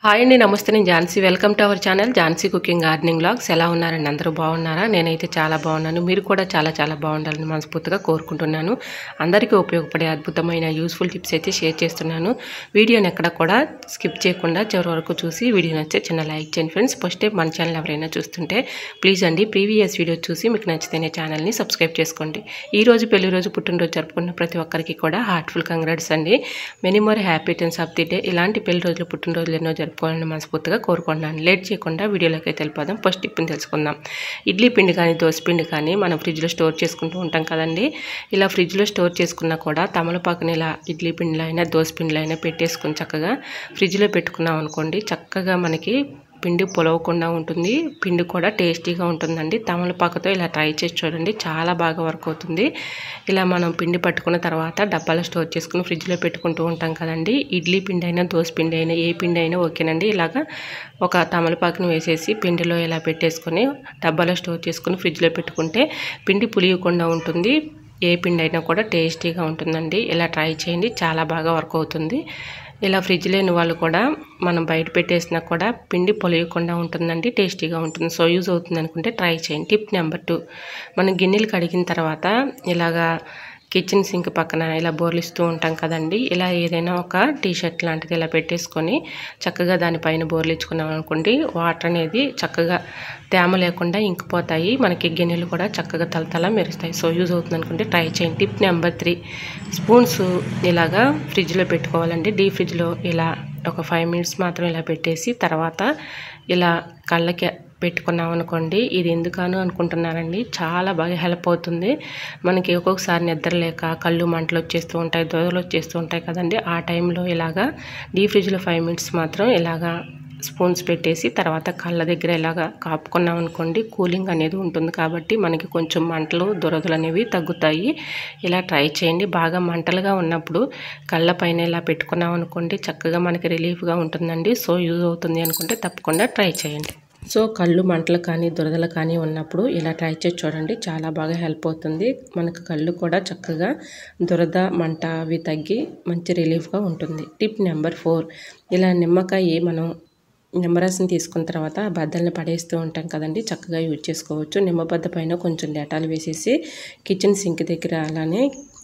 Hi అండి, నమస్తే. నేను Jhansi. Welcome to our channel Jhansi cooking gardening vlogs. ఎలా ఉన్నారండి? అందరూ బాగున్నారా? నేనైతే చాలా బాగున్నాను. మీరు కూడా చాలా చాలా బాగుండాలని మనస్ఫూర్తిగా కోరుకుంటున్నాను. అందరికీ ఉపయోగపడే అద్భుతమైన యూస్ఫుల్ టిప్స్ అయితే షేర్ చేస్తున్నాను. వీడియోని ఎక్కడ కూడా స్కిప్ చేయకుండా చివరి వరకు చూసి వీడియో నచ్చితే చిన్న లైక్ చేయండి ఫ్రెండ్స్. ఫస్ట్ టైం మన ఛానల్ ఎవరైనా చూస్తుంటే ప్లీజ్ అండి ప్రీవియస్ వీడియో చూసి మీకు నచ్చితేనే ఛానల్ని సబ్స్క్రైబ్ చేసుకోండి. ఈ రోజు పెళ్లి రోజు పుట్టినరోజు జరుపుకున్న ప్రతి ఒక్కరికి కూడా హార్ట్ఫుల్ కంగ్రాట్స్ అండి. Many more happy returns of the day. ఇలాంటి పెళ్లి రోజులు పుట్టినరోజులు ఎన్నో జరుపుకోవాలని మనస్ఫూర్తిగా కోరుకుంటున్నాను. లేట్ చేయకుండా వీడియోలోకి అయితే వెళ్ళిపోదాం. ఫస్ట్ టిప్ని తెలుసుకుందాం. ఇడ్లీ పిండి కానీ దోశ పిండి కానీ మనం ఫ్రిడ్జ్లో స్టోర్ చేసుకుంటూ ఉంటాం కదండి. ఇలా ఫ్రిడ్జ్లో స్టోర్ చేసుకున్నా కూడా తమలపాకుని ఇలా ఇడ్లీ పిండిలో అయినా దోశ పిండిలో అయినా పెట్టేసుకుని చక్కగా ఫ్రిడ్జ్లో పెట్టుకున్నాం అనుకోండి, చక్కగా మనకి పిండి పొలవకుండా ఉంటుంది, పిండి కూడా టేస్టీగా ఉంటుందండి. తమలపాకుతో ఇలా ట్రై చేసి చూడండి, చాలా బాగా వర్క్ అవుతుంది. ఇలా మనం పిండి పట్టుకున్న తర్వాత డబ్బాలో స్టోర్ చేసుకుని ఫ్రిడ్జ్లో పెట్టుకుంటూ ఉంటాం కదండి. ఇడ్లీ పిండి అయినా దోశ పిండి అయినా ఏ పిండి అయినా ఓకేనండి. ఇలాగా ఒక తమలపాకుని వేసేసి పిండిలో ఇలా పెట్టేసుకొని డబ్బాలో స్టోర్ చేసుకుని ఫ్రిడ్జ్లో పెట్టుకుంటే పిండి పులియకుండా ఉంటుంది. ఏ పిండి అయినా కూడా టేస్టీగా ఉంటుందండి. ఇలా ట్రై చేయండి, చాలా బాగా వర్క్ అవుతుంది. ఇలా ఫ్రిడ్జ్ లేని వాళ్ళు కూడా మనం బయట పెట్టేసినా కూడా పిండి పొలియకుండా ఉంటుందండి, టేస్టీగా ఉంటుంది. సో యూజ్ అవుతుంది అనుకుంటే ట్రై చేయండి. టిప్ నెంబర్ 2, మనం గిన్నెలు కడిగిన తర్వాత ఇలాగా కిచెన్ సింక్ పక్కన ఇలా బోర్లిస్తూ ఉంటాం కదండి. ఇలా ఏదైనా ఒక టీషర్ట్ లాంటిది ఇలా పెట్టేసుకొని చక్కగా దానిపైన బోర్లించుకున్నాం అనుకోండి, వాటర్ అనేది చక్కగా తేమ లేకుండా ఇంకిపోతాయి. మనకి గిన్నెలు కూడా చక్కగా తలతల మెరుస్తాయి. సో యూజ్ అవుతుంది అనుకుంటే ట్రై చేయండి. టిప్ నెంబర్ 3, స్పూన్స్ ఇలాగా ఫ్రిడ్జ్లో పెట్టుకోవాలండి. డీప్ ఫ్రిడ్జ్లో ఇలా ఒక 5 మినిట్స్ మాత్రం ఇలా పెట్టేసి తర్వాత ఇలా కళ్ళకి పెట్టుకున్నాం అనుకోండి. ఇది ఎందుకను అనుకుంటున్నారండి, చాలా బాగా హెల్ప్ అవుతుంది. మనకి ఒక్కొక్కసారి నిద్ర లేక కళ్ళు మంటలు వచ్చేస్తూ ఉంటాయి, దోదలు వచ్చేస్తూ ఉంటాయి కదండి. ఆ టైంలో ఇలాగా డీప్ ఫ్రిడ్జ్లో 5 మినిట్స్ మాత్రం ఇలాగా స్పూన్స్ పెట్టేసి తర్వాత కళ్ళ దగ్గర ఇలాగా కాపుకున్నాం అనుకోండి, కూలింగ్ అనేది ఉంటుంది కాబట్టి మనకి కొంచెం మంటలు దురదలు అనేవి తగ్గుతాయి. ఇలా ట్రై చేయండి. బాగా మంటలుగా ఉన్నప్పుడు కళ్ళ పైన ఇలా పెట్టుకున్నాం అనుకోండి, చక్కగా మనకి రిలీఫ్గా ఉంటుందండి. సో యూజ్ అవుతుంది అనుకుంటే తప్పకుండా ట్రై చేయండి. సో కళ్ళు మంటలు కానీ దురదలు కానీ ఉన్నప్పుడు ఇలా ట్రై చేసి చూడండి, చాలా బాగా హెల్ప్ అవుతుంది. మనకు కళ్ళు కూడా చక్కగా దురద మంట అవి తగ్గి మంచి రిలీఫ్గా ఉంటుంది. టిప్ నెంబర్ 4, ఇలా నిమ్మకాయ మనం నిమ్మరసం తీసుకున్న తర్వాత బద్దల్ని పడేస్తూ ఉంటాం కదండి, చక్కగా యూజ్ చేసుకోవచ్చు. నిమ్మబద్ద పైన కొంచెం డెటాల్ వేసేసి కిచెన్ సింక్ దగ్గర అలానే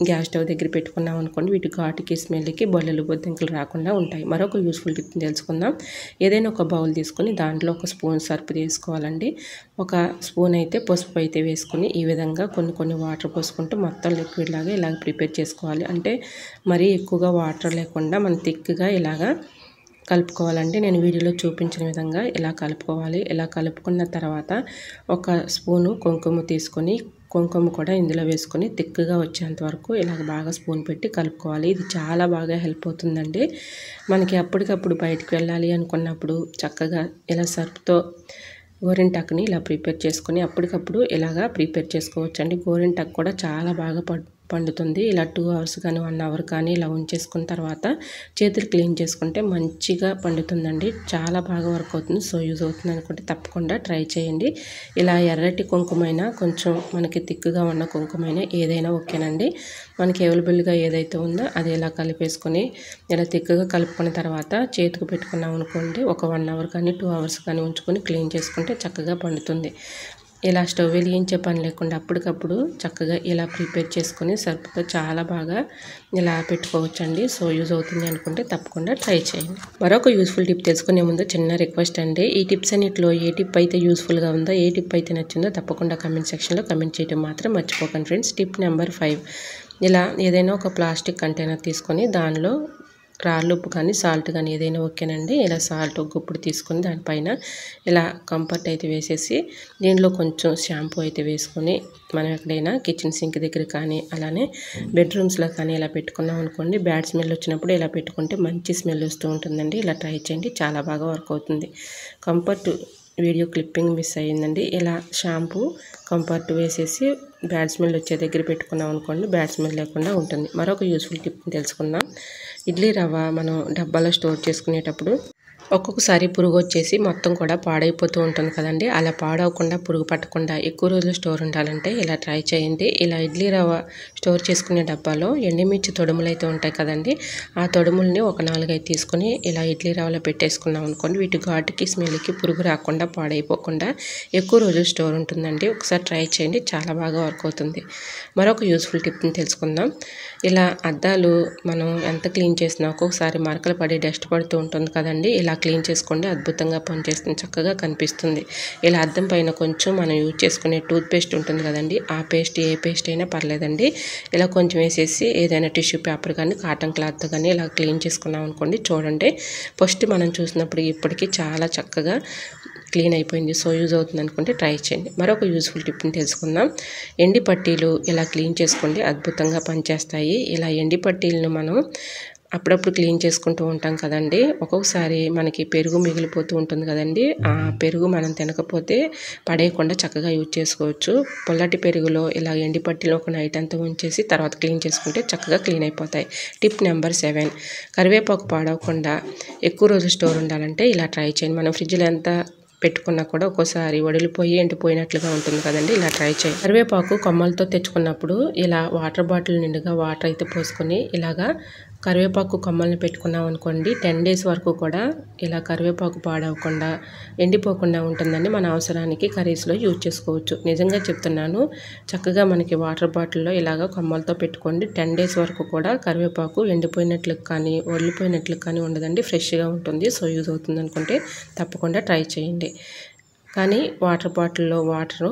గ్యాస్ స్టవ్ దగ్గర పెట్టుకున్నాం అనుకోండి, వీటి ఘాటుకి స్మెల్కి బొల్లలు బొద్దింకలు రాకుండా ఉంటాయి. మరొక యూస్ఫుల్ టిప్ తెలుసుకుందాం. ఏదైనా ఒక బౌల్ తీసుకొని దాంట్లో ఒక స్పూన్ సర్పు తీసుకోవాలండి. ఒక స్పూన్ అయితే పసుపు అయితే వేసుకొని ఈ విధంగా కొన్ని వాటర్ పోసుకుంటూ మొత్తం లిక్విడ్ లాగా ఇలాగ ప్రిపేర్ చేసుకోవాలి. అంటే మరీ ఎక్కువగా వాటర్ లేకుండా మనం థిక్గా ఇలాగా కలుపుకోవాలండి. నేను వీడియోలో చూపించిన విధంగా ఇలా కలుపుకోవాలి. ఇలా కలుపుకున్న తర్వాత ఒక స్పూను కుంకుమ తీసుకొని కుంకుమ కూడా ఇందులో వేసుకొని థిక్గా వచ్చేంత వరకు ఇలాగ బాగా స్పూన్ పెట్టి కలుపుకోవాలి. ఇది చాలా బాగా హెల్ప్ అవుతుందండి. మనకి అప్పటికప్పుడు బయటకు వెళ్ళాలి అనుకున్నప్పుడు చక్కగా ఇలా సర్ఫ్తో గోరింటాకుని ఇలా ప్రిపేర్ చేసుకొని అప్పటికప్పుడు ఇలాగా ప్రిపేర్ చేసుకోవచ్చు అండి. గోరింటాకు కూడా చాలా బాగా పండుతుంది. ఇలా 2 అవర్స్ కానీ 1 అవర్ కానీ ఇలా ఉంచేసుకున్న తర్వాత చేతులు క్లీన్ చేసుకుంటే మంచిగా పండుతుందండి. చాలా బాగా వర్క్ అవుతుంది. సో యూజ్ అవుతుంది అనుకుంటే తప్పకుండా ట్రై చేయండి. ఇలా ఎర్రటి కుంకుమైనా కొంచెం మనకి థిక్గా ఉన్న కుంకుమైనా ఏదైనా ఓకేనండి. మనకి అవైలబుల్గా ఏదైతే ఉందో అది ఇలా కలిపేసుకొని ఇలా థిక్గా కలుపుకున్న తర్వాత చేతికి పెట్టుకున్నాం అనుకోండి, ఒక 1 అవర్ కానీ 2 అవర్స్ కానీ ఉంచుకొని క్లీన్ చేసుకుంటే చక్కగా పండుతుంది. ఇలా స్టవ్ వెలిగించే పని లేకుండా అప్పటికప్పుడు చక్కగా ఇలా ప్రిపేర్ చేసుకొని సర్ఫ్తో చాలా బాగా ఇలా పెట్టుకోవచ్చండి. సో యూజ్ అవుతుంది అనుకుంటే తప్పకుండా ట్రై చేయండి. మరొక యూస్ఫుల్ టిప్ తెలుసుకునే ముందు చిన్న రిక్వెస్ట్ అండి, ఈ టిప్స్ అన్నిటిలో ఏ టిప్ అయితే యూస్ఫుల్గా ఉందో, ఏ టిప్ అయితే నచ్చిందో తప్పకుండా కమెంట్ సెక్షన్లో కమెంట్ చేయడం మాత్రం మర్చిపోకండి ఫ్రెండ్స్. టిప్ నెంబర్ 5, ఇలా ఏదైనా ఒక ప్లాస్టిక్ కంటైనర్ తీసుకొని దానిలో రాళ్ళు ఉప్పు కానీ సాల్ట్ కానీ ఏదైనా ఓకేనండి. ఇలా సాల్ట్ గుప్పుడు తీసుకొని దానిపైన ఇలా కంఫర్ట్ అయితే వేసేసి దీనిలో కొంచెం షాంపూ అయితే వేసుకొని మనం ఎక్కడైనా కిచెన్ సింక్ దగ్గర కానీ అలానే బెడ్రూమ్స్లో కానీ ఇలా పెట్టుకున్నాం అనుకోండి, బ్యాడ్ స్మెల్ వచ్చినప్పుడు ఇలా పెట్టుకుంటే మంచి స్మెల్ వస్తూ ఉంటుందండి. ఇలా ట్రై చేయండి, చాలా బాగా వర్క్ అవుతుంది. కంఫర్ట్ వీడియో క్లిప్పింగ్ మిస్ అయ్యిందండి. ఇలా షాంపూ కంఫర్ట్ వేసేసి బ్యాడ్ స్మెల్ వచ్చే దగ్గర పెట్టుకున్నాం అనుకోండి, బ్యాడ్ స్మెల్ లేకుండా ఉంటుంది. మరొక యూస్ఫుల్ టిప్ తెలుసుకుందాం. ఇడ్లీ రవ్వ మనం డబ్బాలో స్టోర్ చేసుకునేటప్పుడు ఒక్కొక్కసారి పురుగు వచ్చేసి మొత్తం కూడా పాడైపోతూ ఉంటుంది కదండి. అలా పాడవకుండా పురుగు పట్టకుండా ఎక్కువ రోజులు స్టోర్ ఉండాలంటే ఇలా ట్రై చేయండి. ఇలా ఇడ్లీ రవ్వ స్టోర్ చేసుకునే డబ్బాలో ఎండుమిర్చి తొడుములు అయితే ఉంటాయి కదండి. ఆ తొడుముల్ని ఒక 4-5 తీసుకొని ఇలా ఇడ్లీ రవ్వలో పెట్టేసుకున్నాం అనుకోండి, వీటి ఘాటుకి స్మెల్కి పురుగు రాకుండా పాడైపోకుండా ఎక్కువ రోజులు స్టోర్ ఉంటుందండి. ఒకసారి ట్రై చేయండి, చాలా బాగా వర్క్ అవుతుంది. మరొక యూస్ఫుల్ టిప్ని తెలుసుకుందాం. ఇలా అద్దాలు మనం ఎంత క్లీన్ చేసినా ఒక్కొక్కసారి మరకలు పడి డస్ట్ పడుతూ ఉంటుంది కదండి. ఇలా క్లీన్ చేసుకోండి, అద్భుతంగా పనిచేస్తుంది, చక్కగా కనిపిస్తుంది. ఇలా అద్దం పైన కొంచెం మనం యూజ్ చేసుకునే టూత్ పేస్ట్ ఉంటుంది కదండి, ఆ పేస్ట్ ఏ పేస్ట్ అయినా పర్లేదండి. ఇలా కొంచెం వేసేసి ఏదైనా టిష్యూ పేపర్ కానీ కాటన్ క్లాత్ కానీ ఇలా క్లీన్ చేసుకున్నాం అనుకోండి, చూడండి ఫస్ట్ మనం చూసినప్పుడు ఇప్పటికీ చాలా చక్కగా క్లీన్ అయిపోయింది. సో యూజ్ అవుతుంది అనుకుంటే ట్రై చేయండి. మరొక యూస్ఫుల్ టిప్ని తెలుసుకుందాం. ఎండి పట్టీలు ఇలా క్లీన్ చేసుకోండి, అద్భుతంగా పనిచేస్తాయి. ఇలా ఎండి పట్టీలను మనం అప్పుడప్పుడు క్లీన్ చేసుకుంటూ ఉంటాం కదండి. ఒక్కొక్కసారి మనకి పెరుగు మిగిలిపోతూ ఉంటుంది కదండి. ఆ పెరుగు మనం తినకపోతే పడేయకుండా చక్కగా యూజ్ చేసుకోవచ్చు. పొల్లటి పెరుగులో ఇలా ఎండి పట్టీలో ఒక నైట్ అంతా ఉంచేసి తర్వాత క్లీన్ చేసుకుంటే చక్కగా క్లీన్ అయిపోతాయి. టిప్ నెంబర్ 7, కరివేపాకు పాడవకుండా ఎక్కువ రోజు స్టోర్ ఉండాలంటే ఇలా ట్రై చేయండి. మనం ఫ్రిడ్జ్లో ఎంత పెట్టుకున్నా కూడా ఒక్కోసారి వడిలిపోయి ఎండిపోయినట్లుగా ఉంటుంది కదండి. ఇలా ట్రై చేయండి. కరివేపాకు కొమ్మలతో తెచ్చుకున్నప్పుడు ఇలా వాటర్ బాటిల్ నిండుగా వాటర్ అయితే పోసుకొని ఇలాగా కరివేపాకు కొమ్మల్ని పెట్టుకున్నాం అనుకోండి, 10 days వరకు కూడా ఇలా కరివేపాకు పాడవకుండా ఎండిపోకుండా ఉంటుందండి. మన అవసరానికి కర్రీస్లో యూజ్ చేసుకోవచ్చు. నిజంగా చెప్తున్నాను, చక్కగా మనకి వాటర్ బాటిల్లో ఇలాగ కొమ్మలతో పెట్టుకోండి. 10 days వరకు కూడా కరివేపాకు ఎండిపోయినట్లు కానీ వదిలిపోయినట్లు కానీ ఉండదండి, ఫ్రెష్గా ఉంటుంది. సో యూజ్ అవుతుంది అనుకుంటే తప్పకుండా ట్రై చేయండి. కానీ వాటర్ బాటిల్లో వాటరు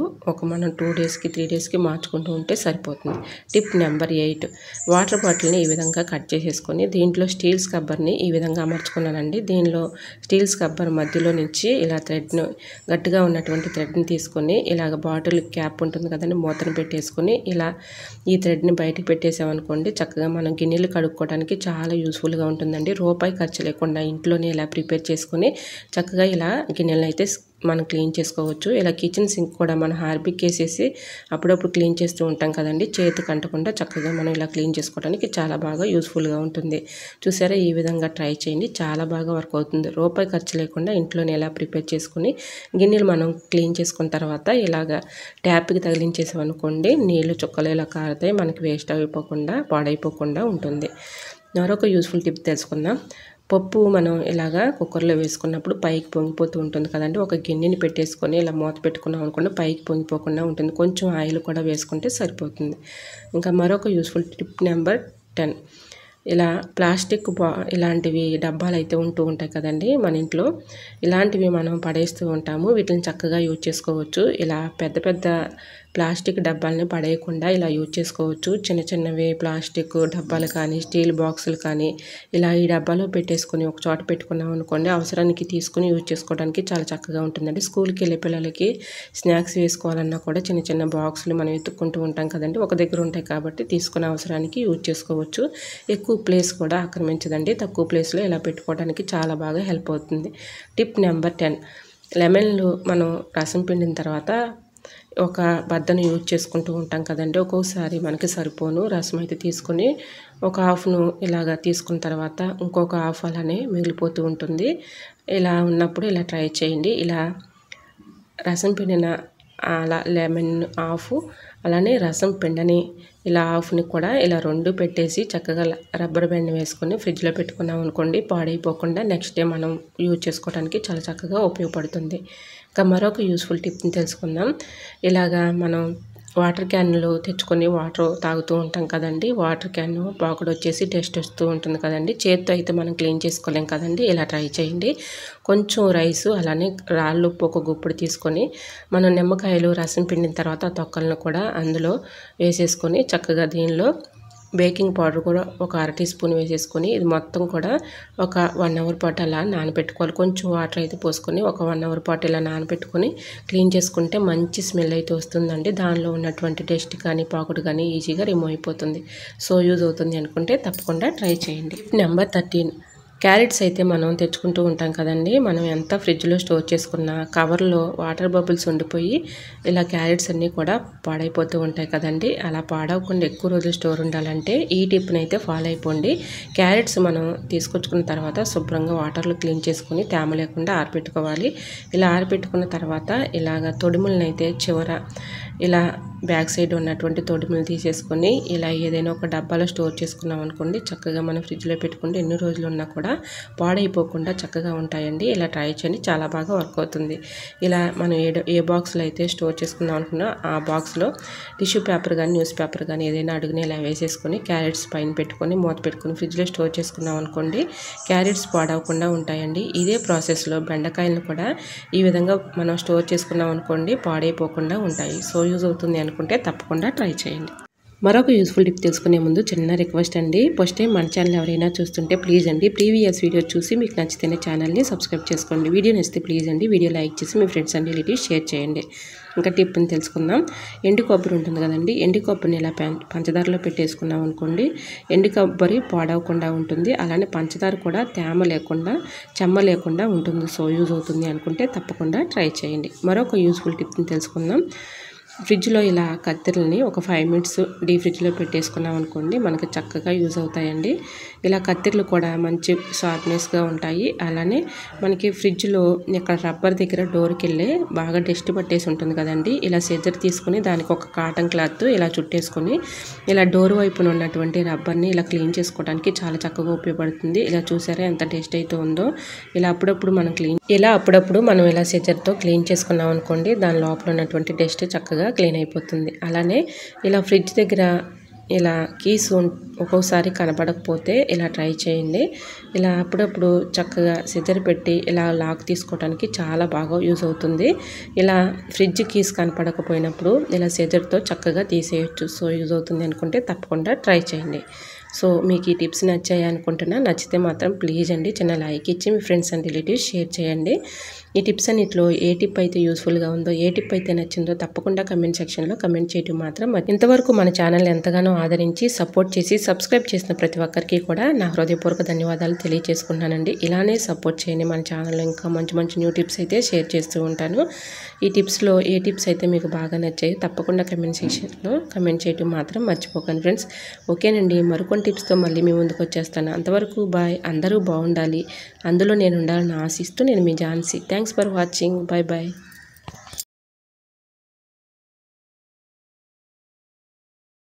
మనం 2 daysకి 3 daysకి మార్చుకుంటూ ఉంటే సరిపోతుంది. టిప్ నెంబర్ 8, వాటర్ బాటిల్ని ఈ విధంగా కట్ చేసేసుకొని దీంట్లో స్టీల్ స్క్రబ్బర్ని ఈ విధంగా అమర్చుకున్నానండి. దీనిలో స్టీల్ స్క్రబ్బర్ మధ్యలో నుంచి ఇలా థ్రెడ్ను గట్టిగా ఉన్నటువంటి థ్రెడ్ని తీసుకొని ఇలాగ బాటిల్ క్యాప్ ఉంటుంది కదండి, మూతను పెట్టేసుకొని ఇలా ఈ థ్రెడ్ని బయటకు పెట్టేసామనుకోండి, చక్కగా మనం గిన్నెలు కడుక్కోవడానికి చాలా యూస్ఫుల్గా ఉంటుందండి. రూపాయి ఖర్చు లేకుండా ఇంట్లోనే ఇలా ప్రిపేర్ చేసుకొని చక్కగా ఇలా గిన్నెలను అయితే మనం క్లీన్ చేసుకోవచ్చు. ఇలా కిచెన్ సింక్ కూడా మనం హార్పిక్ వేసేసి అప్పుడప్పుడు క్లీన్ చేస్తూ ఉంటాం కదండి, చేతికి అంటకుండా చక్కగా మనం ఇలా క్లీన్ చేసుకోవడానికి చాలా బాగా యూస్ఫుల్గా ఉంటుంది. చూసారా, ఈ విధంగా ట్రై చేయండి, చాలా బాగా వర్క్ అవుతుంది. రూపాయి ఖర్చు లేకుండా ఇంట్లోనే ఇలా ప్రిపేర్ చేసుకుని గిన్నెలు మనం క్లీన్ చేసుకున్న తర్వాత ఇలాగ ట్యాప్కి తగిలించేసామనుకోండి, నీళ్ళు చుక్కలు ఇలా కారుతాయి, మనకి వేస్ట్ అయిపోకుండా పాడైపోకుండా ఉంటుంది. మరొక యూస్ఫుల్ టిప్ తెలుసుకుందాం. పప్పు మనం ఇలాగా కుక్కర్లో వేసుకున్నప్పుడు పైకి పొంగిపోతూ ఉంటుంది కదండి. ఒక గిన్నెని పెట్టేసుకొని ఇలా మూత పెట్టుకున్నాం అనుకోండి, పైకి పొంగిపోకుండా ఉంటుంది. కొంచెం ఆయిల్ కూడా వేసుకుంటే సరిపోతుంది. ఇంకా మరొక యూస్ఫుల్ టిప్ నెంబర్ 10, ఇలా ప్లాస్టిక్ ఇలాంటివి డబ్బాలు అయితే ఉంటూ ఉంటాయి కదండి మన ఇంట్లో. ఇలాంటివి మనం పడేస్తూ ఉంటాము, వీటిని చక్కగా యూజ్ చేసుకోవచ్చు. ఇలా పెద్ద పెద్ద ప్లాస్టిక్ డబ్బాలని పడేయకుండా ఇలా యూజ్ చేసుకోవచ్చు. చిన్న చిన్నవి ప్లాస్టిక్ డబ్బాలు కానీ స్టీల్ బాక్సులు కానీ ఇలా ఈ డబ్బాలో పెట్టేసుకొని ఒక చోట పెట్టుకున్నాం అనుకోండి, అవసరానికి తీసుకుని యూజ్ చేసుకోవడానికి చాలా చక్కగా ఉంటుందండి. స్కూల్కి వెళ్ళే పిల్లలకి స్నాక్స్ వేసుకోవాలన్నా కూడా చిన్న చిన్న బాక్సులు మనం ఎత్తుక్కుంటూ ఉంటాం కదండి, ఒక దగ్గర ఉంటాయి కాబట్టి తీసుకునే అవసరానికి యూజ్ చేసుకోవచ్చు. ఎక్కువ ప్లేస్ కూడా ఆక్రమించదండి, తక్కువ ప్లేస్లో ఇలా పెట్టుకోవడానికి చాలా బాగా హెల్ప్ అవుతుంది. టిప్ నెంబర్ 10, లెమన్లు మనం రసం పిండిన తర్వాత ఒక బద్దను యూజ్ చేసుకుంటూ ఉంటాం కదండి. ఒక్కొక్కసారి మనకి సరిపోను రసం అయితే తీసుకొని ఒక హాఫ్ను ఇలాగా తీసుకున్న తర్వాత ఇంకొక హాఫ్ అలానే మిగిలిపోతూ ఉంటుంది. ఇలా ఉన్నప్పుడు ఇలా ట్రై చేయండి. ఇలా రసం పిండిన అలా లెమన్ హాఫ్, అలానే రసం పిండని ఇలా హాఫ్ని కూడా ఇలా 2 పెట్టేసి చక్కగా రబ్బర్ బ్యాండ్ వేసుకొని ఫ్రిడ్జ్లో పెట్టుకున్నాం అనుకోండి, పాడైపోకుండా నెక్స్ట్ డే మనం యూజ్ చేసుకోవడానికి చాలా చక్కగా ఉపయోగపడుతుంది. ఇంకా మరొక యూస్ఫుల్ టిప్ని తెలుసుకుందాం. ఇలాగా మనం వాటర్ క్యాన్లు తెచ్చుకొని వాటర్ తాగుతూ ఉంటాం కదండి. వాటర్ క్యాన్ పాకుడు వచ్చేసి టెస్ట్ వస్తూ ఉంటుంది కదండి, చేత్తో అయితే మనం క్లీన్ చేసుకోలేం కదండి. ఇలా ట్రై చేయండి. కొంచెం రైసు అలానే రాళ్ళు ఉప్పు ఒక గుప్పుడు తీసుకొని మనం నిమ్మకాయలు రసం పిండిన తర్వాత ఆ తొక్కలను కూడా అందులో వేసేసుకొని చక్కగా దీనిలో బేకింగ్ పౌడర్ కూడా ఒక 1/2 టీ స్పూన్ వేసేసుకొని ఇది మొత్తం కూడా ఒక 1 hour పాటు అలా నానబెట్టుకోవాలి. కొంచెం వాటర్ అయితే పోసుకొని ఒక 1 hour పాటు ఇలా నానబెట్టుకొని క్లీన్ చేసుకుంటే మంచి స్మెల్ అయితే వస్తుందండి. దానిలో ఉన్నటువంటి డస్ట్ కానీ పాకుడు కానీ ఈజీగా రిమూవ్ అయిపోతుంది. సో యూజ్ అవుతుంది అనుకుంటే తప్పకుండా ట్రై చేయండి. నెంబర్ 13, క్యారెట్స్ అయితే మనం తెచ్చుకుంటూ ఉంటాం కదండి. మనం ఎంత ఫ్రిడ్జ్లో స్టోర్ చేసుకున్న కవర్లో వాటర్ బబుల్స్ ఉండిపోయి ఇలా క్యారెట్స్ అన్నీ కూడా పాడైపోతూ ఉంటాయి కదండి. అలా పాడవకుండా ఎక్కువ రోజులు స్టోర్ ఉండాలంటే ఈ టిప్ని అయితే ఫాలో అయిపోండి. క్యారెట్స్ మనం తీసుకొచ్చుకున్న తర్వాత శుభ్రంగా వాటర్లో క్లీన్ చేసుకుని తేమ లేకుండా ఆరబెట్టుకోవాలి. ఇలా ఆరబెట్టుకున్న తర్వాత ఇలాగ తొడిములను అయితే చివర ఇలా బ్యాక్ సైడ్ ఉన్నటువంటి తొడిములు తీసేసుకొని ఇలా ఏదైనా ఒక డబ్బాలో స్టోర్ చేసుకున్నాం అనుకోండి, చక్కగా మనం ఫ్రిడ్జ్లో పెట్టుకుంటే ఎన్ని రోజులు ఉన్నా కూడా పాడైపోకుండా చక్కగా ఉంటాయండి. ఇలా ట్రై చేయండి, చాలా బాగా వర్క్ అవుతుంది. ఇలా మనం ఏ బాక్స్లో అయితే స్టోర్ చేసుకుందాం అనుకున్నా ఆ బాక్స్లో టిష్యూ పేపర్ కానీ న్యూస్ పేపర్ కానీ ఏదైనా అడుగుని ఇలా వేసేసుకొని క్యారెట్స్ పైన పెట్టుకొని మూత పెట్టుకొని ఫ్రిడ్జ్లో స్టోర్ చేసుకున్నాం అనుకోండి, క్యారెట్స్ పాడవకుండా ఉంటాయండి. ఇదే ప్రాసెస్లో బెండకాయలను కూడా ఈ విధంగా మనం స్టోర్ చేసుకున్నాం అనుకోండి, పాడైపోకుండా ఉంటాయి. సో యూజ్ అవుతుంది అనుకుంటే తప్పకుండా ట్రై చేయండి. మరొక యూస్ఫుల్ టిప్ తెలుసుకునే ముందు చిన్న రిక్వెస్ట్ అండి. ఫస్ట్ టైం మన ఛానల్ ఎవరైనా చూస్తుంటే ప్లీజ్ అండి ప్రీవియస్ వీడియో చూసి మీకు నచ్చితేనే ఛానల్ని సబ్స్క్రైబ్ చేసుకోండి. వీడియో నచ్చితే ప్లీజ్ అండి వీడియో లైక్ చేసి మీ ఫ్రెండ్స్ అండ్ రిలేటివ్స్ షేర్ చేయండి. ఇంకా టిప్ని తెలుసుకుందాం. ఎండు కొబ్బరి ఉంటుంది కదండి, ఎండు కొబ్బరిని ఇలా పంచదారలో పెట్టేసుకున్నాం అనుకోండి, ఎండు కొబ్బరి పాడవకుండా ఉంటుంది. అలానే పంచదార కూడా తేమ లేకుండా చెమ్మ లేకుండా ఉంటుంది. సో యూజ్ అవుతుంది అనుకుంటే తప్పకుండా ట్రై చేయండి. మరొక యూస్ఫుల్ టిప్ని తెలుసుకుందాం. ఫ్రిడ్జ్లో ఇలా కత్తెరలని ఒక 5 మినిట్స్ డీ ఫ్రిడ్జ్లో పెట్టేసుకున్నాం అనుకోండి, మనకి చక్కగా యూజ్ అవుతాయండి. ఇలా కత్తెరలు కూడా మంచి షార్ప్నెస్గా ఉంటాయి. అలానే మనకి ఫ్రిడ్జ్లో ఇక్కడ రబ్బర్ దగ్గర డోర్కి వెళ్ళే బాగా డస్ట్ పట్టేసి ఉంటుంది కదండి, ఇలా సిజర్ తీసుకుని దానికి ఒక కాటన్ క్లాత్ ఇలా చుట్టేసుకొని ఇలా డోర్ వైపున ఉన్నటువంటి రబ్బర్ని ఇలా క్లీన్ చేసుకోవడానికి చాలా చక్కగా ఉపయోగపడుతుంది. ఇలా చూసారా ఎంత డస్ట్ అయితే ఉందో. ఇలా అప్పుడప్పుడు మనం ఇలా సిజర్తో క్లీన్ చేసుకున్నాం అనుకోండి, దాని లోపల ఉన్నటువంటి డస్ట్ చక్కగా క్లీన్ అయిపోతుంది. అలానే ఇలా ఫ్రిడ్జ్ దగ్గర ఇలా కీస్ ఒక్కోసారి కనపడకపోతే ఇలా ట్రై చేయండి. ఇలా అప్పుడప్పుడు చక్కగా సిజర్ పెట్టి ఇలా లాక్ తీసుకోవడానికి చాలా బాగా యూజ్ అవుతుంది. ఇలా ఫ్రిడ్జ్ కీస్ కనపడకపోయినప్పుడు ఇలా సిజర్తో చక్కగా తీసేయచ్చు. సో యూజ్ అవుతుంది అనుకుంటే తప్పకుండా ట్రై చేయండి. సో మీకు ఈ టిప్స్ నచ్చాయి అనుకుంటున్నా. నచ్చితే మాత్రం ప్లీజ్ అండి చిన్న లైక్ ఇచ్చి మీ ఫ్రెండ్స్ అండ్ రిలేటివ్స్ షేర్ చేయండి. ఈ టిప్స్ అన్నిట్లో ఏ టిప్ అయితే యూస్ఫుల్గా ఉందో, ఏ టిప్ అయితే నచ్చిందో తప్పకుండా కమెంట్ సెక్షన్లో కమెంట్ చేయడం మాత్రం ఇంతవరకు మన ఛానల్ ఎంతగానో ఆదరించి సపోర్ట్ చేసి సబ్స్క్రైబ్ చేసిన ప్రతి ఒక్కరికి కూడా నా హృదయపూర్వక ధన్యవాదాలు తెలియజేసుకుంటున్నానండి. ఇలానే సపోర్ట్ చేయండి. మన ఛానల్లో ఇంకా మంచి మంచి న్యూ టిప్స్ అయితే షేర్ చేస్తూ ఉంటాను. ఈ టిప్స్లో ఏ టిప్స్ అయితే మీకు బాగా నచ్చాయో తప్పకుండా కమెంట్ సెక్షన్లో కమెంట్ చేయడం మాత్రం మర్చిపోకండి ఫ్రెండ్స్. ఓకేనండి, మరికొన్ని టిప్స్తో మళ్ళీ మీ ముందుకు వచ్చేస్తాను. అంతవరకు బాయ్. అందరూ బాగుండాలి, అందులో నేను ఉండాలని ఆశిస్తూ నేను మీ Jhansi. Thanks for watching. Bye bye.